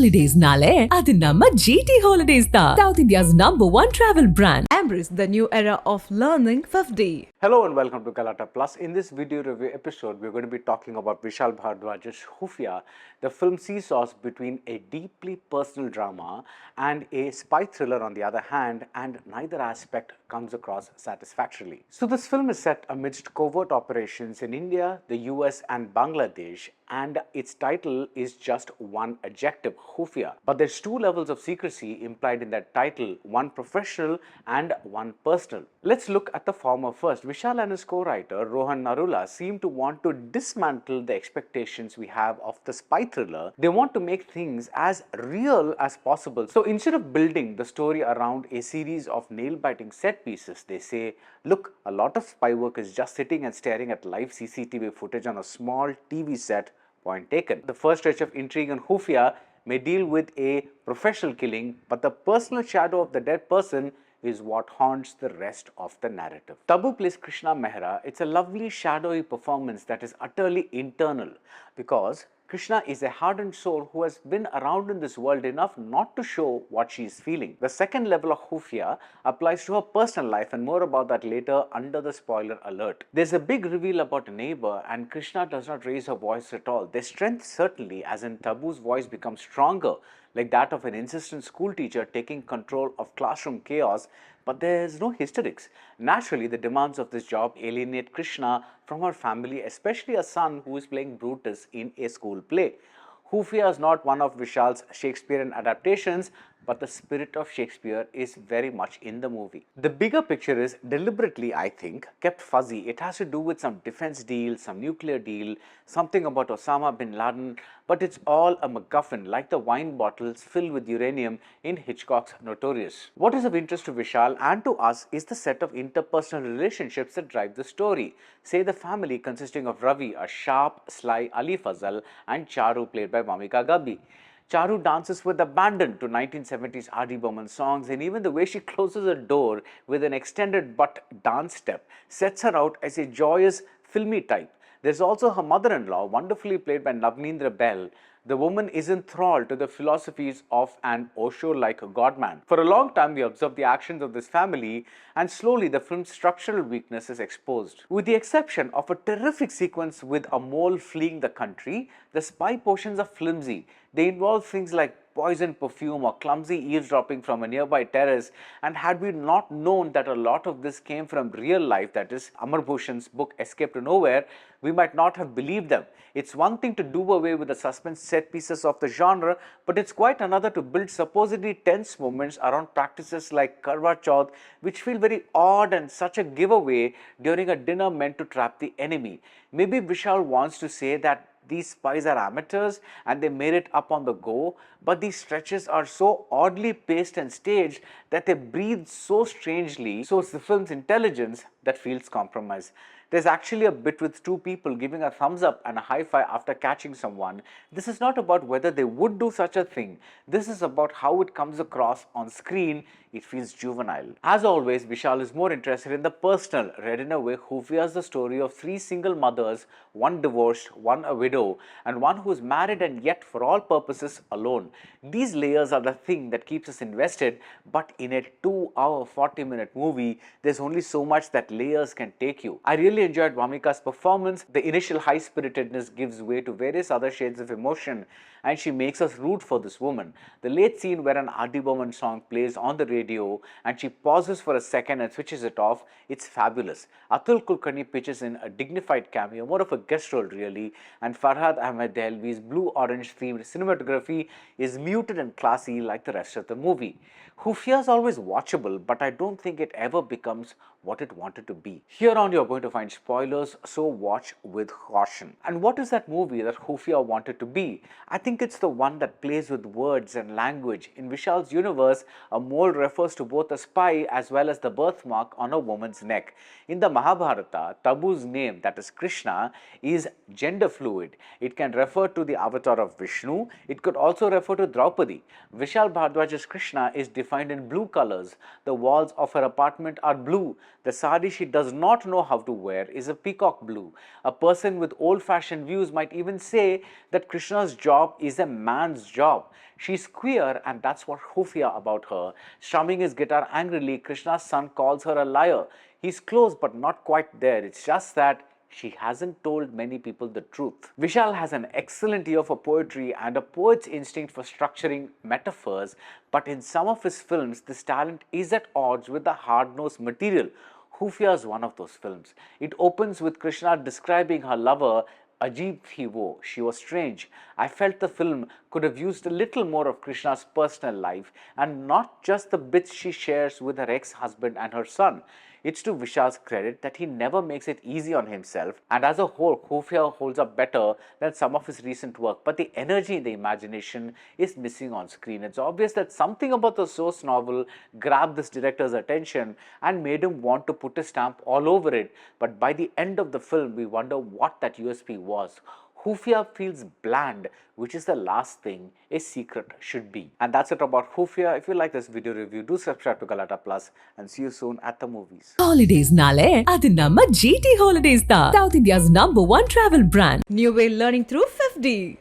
holidays nale, adu namma GT Holidays da. South India's #1 travel brand. Embrace the new era of learning FEFDY. Hello and welcome to Galata Plus. In this video review episode, we're going to be talking about Vishal Bhardwaj's Khufiya. The film seesaws between a deeply personal drama and a spy thriller on the other hand, and neither aspect comes across satisfactorily. So this film is set amidst covert operations in India, the US and Bangladesh, and its title is just one adjective, Khufiya. But there's two levels of secrecy implied in that title, one professional and one personal. Let's look at the former first. Vishal and his co-writer Rohan Narula seem to want to dismantle the expectations we have of the spy thriller. They want to make things as real as possible. So instead of building the story around a series of nail-biting set pieces, they say, look, a lot of spy work is just sitting and staring at live CCTV footage on a small TV set, point taken. The first stretch of intrigue in Khufiya may deal with a professional killing, but the personal shadow of the dead person is what haunts the rest of the narrative. Tabu plays Krishna Mehra. It's a lovely shadowy performance that is utterly internal, because Krishna is a hardened soul who has been around in this world enough not to show what she is feeling. The second level of Khufiya applies to her personal life, and more about that later under the spoiler alert. There's a big reveal about a neighbor, and Krishna does not raise her voice at all. There's strength certainly, as in Tabu's voice becomes stronger, like that of an insistent school teacher taking control of classroom chaos, but there's no hysterics. Naturally, the demands of this job alienate Krishna from her family, especially a son who is playing Brutus in a school play. Khufiya is not one of Vishal's Shakespearean adaptations, but the spirit of Shakespeare is very much in the movie. The bigger picture is deliberately, I think, kept fuzzy. It has to do with some defense deal, some nuclear deal, something about Osama bin Laden, but it's all a MacGuffin, like the wine bottles filled with uranium in Hitchcock's Notorious. What is of interest to Vishal and to us is the set of interpersonal relationships that drive the story. Say the family consisting of Ravi, a sharp, sly Ali Fazal, and Charu, played by Wamiqa Gabbi. Charu dances with abandon to 1970s R.D. Burman songs, and even the way she closes her door with an extended butt dance step sets her out as a joyous, filmy type. There's also her mother-in-law, wonderfully played by Navneendra Bell. The woman is enthralled to the philosophies of an Osho-like godman. For a long time, we observe the actions of this family, and slowly the film's structural weakness is exposed. With the exception of a terrific sequence with a mole fleeing the country, the spy portions are flimsy. They involve things like poison perfume or clumsy eavesdropping from a nearby terrace, and had we not known that a lot of this came from real life, that is Amar Bhushan's book Escape to Nowhere, we might not have believed them. It's one thing to do away with the suspense set pieces of the genre, but it's quite another to build supposedly tense moments around practices like Karwa Chauth, which feel very odd and such a giveaway during a dinner meant to trap the enemy. Maybe Vishal wants to say that these spies are amateurs and they made it up on the go, but these stretches are so oddly paced and staged that they breathe so strangely, so it's the film's intelligence that feels compromised. There's actually a bit with two people giving a thumbs up and a high five after catching someone. This is not about whether they would do such a thing. This is about how it comes across on screen. It feels juvenile. As always, Vishal is more interested in the personal. Read in a way, Khufiya is the story of three single mothers, one divorced, one a widow, and one who is married and yet for all purposes alone. These layers are the thing that keeps us invested, but in a 2-hour 40-minute movie, there's only so much that layers can take you. I really enjoyed Wamiqa's performance. The initial high-spiritedness gives way to various other shades of emotion, and she makes us root for this woman. The late scene where an R.D. Burman song plays on the radio and she pauses for a second and switches it off, it's fabulous. Atul Kulkarni pitches in a dignified cameo, more of a guest role really, and Farhad Ahmed Dehelvi's blue-orange themed cinematography is muted and classy like the rest of the movie. Khufiya is always watchable, but I don't think it ever becomes what it wanted to be. Here on you're going to find spoilers, so watch with caution. And what is that movie that Khufiya wanted to be? I think it's the one that plays with words and language. In Vishal's universe, a mole refers to both a spy as well as the birthmark on a woman's neck. In the Mahabharata, Tabu's name, that is Krishna, is gender fluid. It can refer to the avatar of Vishnu. It could also refer to Draupadi. Vishal Bhardwaj's Krishna is defined in blue colors. The walls of her apartment are blue. The sari she does not know how to wear is a peacock blue. A person with old-fashioned views might even say that Krishna's job is a man's job. She's queer, and that's what Khufiya about her. Strumming his guitar angrily, Krishna's son calls her a liar. He's close but not quite there. It's just that she hasn't told many people the truth. Vishal has an excellent ear for poetry and a poet's instinct for structuring metaphors, but in some of his films, this talent is at odds with the hard-nosed material. Khufiya is one of those films. It opens with Krishna describing her lover, Ajeeb thi wo. She was strange. I felt the film could have used a little more of Krishna's personal life and not just the bits she shares with her ex-husband and her son. It's to Vishal's credit that he never makes it easy on himself, and as a whole, Khufiya holds up better than some of his recent work, but the energy and the imagination is missing on screen. It's obvious that something about the source novel grabbed this director's attention and made him want to put a stamp all over it, but by the end of the film, we wonder what that USP was. Khufiya feels bland, which is the last thing a secret should be. And that's it about Khufiya. If you like this video review, do subscribe to Galata Plus and see you soon at the movies. Holidays nale, adi namma GT Holidays da. South India's #1 travel brand. New way learning through FEFDY.